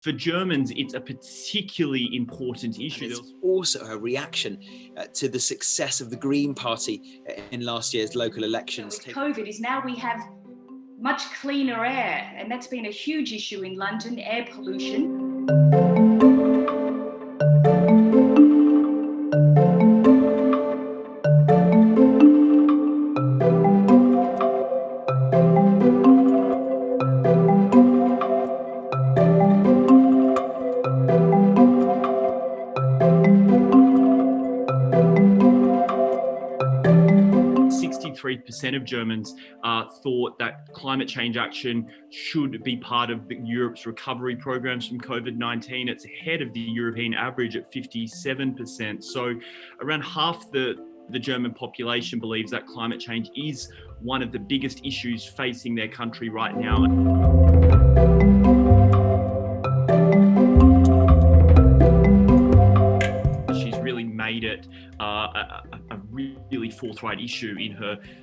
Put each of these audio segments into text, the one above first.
For Germans, it's a particularly important issue. And it's also a reaction to the success of the Green Party in last year's local elections. With COVID is now we have much cleaner air, and that's been a huge issue in London, air pollution. 63% of Germans thought that climate change action should be part of Europe's recovery programs from COVID-19. It's ahead of the European average at 57%. So around half the German population believes that climate change is one of the biggest issues facing their country right now. Made it a really forthright issue in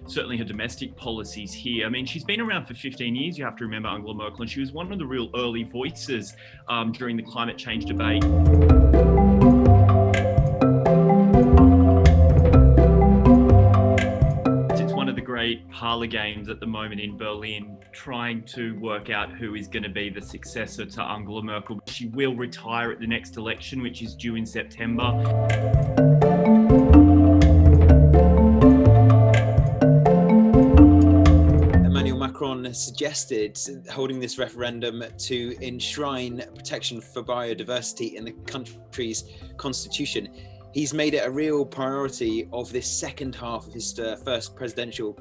certainly her domestic policies here. I mean, she's been around for 15 years, you have to remember, Angela Merkel, and she was one of the real early voices during the climate change debate. It's one of the great parlor games at the moment in Berlin, trying to work out who is going to be the successor to Angela Merkel. She will retire at the next election, which is due in September. Macron has suggested holding this referendum to enshrine protection for biodiversity in the country's constitution. He's made it a real priority of this second half of his first presidential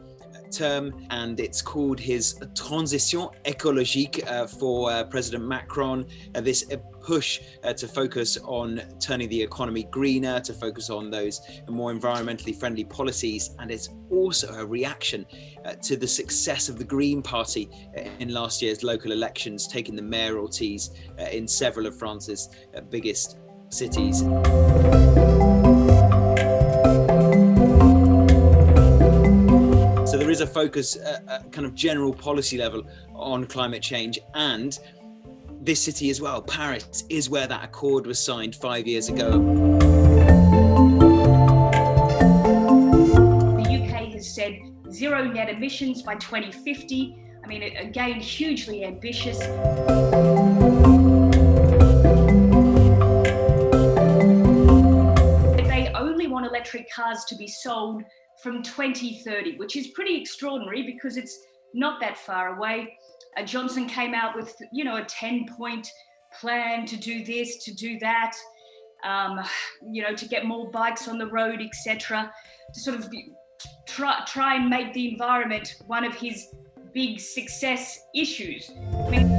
term, and it's called his transition écologique for President Macron. This push to focus on turning the economy greener, to focus on those more environmentally friendly policies. And it's also a reaction to the success of the Green Party in last year's local elections, taking the mayoralties in several of France's biggest cities. So there is a focus at kind of general policy level on climate change, and this city as well, Paris, is where that accord was signed 5 years ago. The UK has said zero net emissions by 2050. I mean, again, hugely ambitious. They only want electric cars to be sold from 2030, which is pretty extraordinary because it's not that far away. Johnson came out with, a 10-point plan to do this, to do that, to get more bikes on the road, etc., to sort of try and make the environment one of his big success issues. I mean,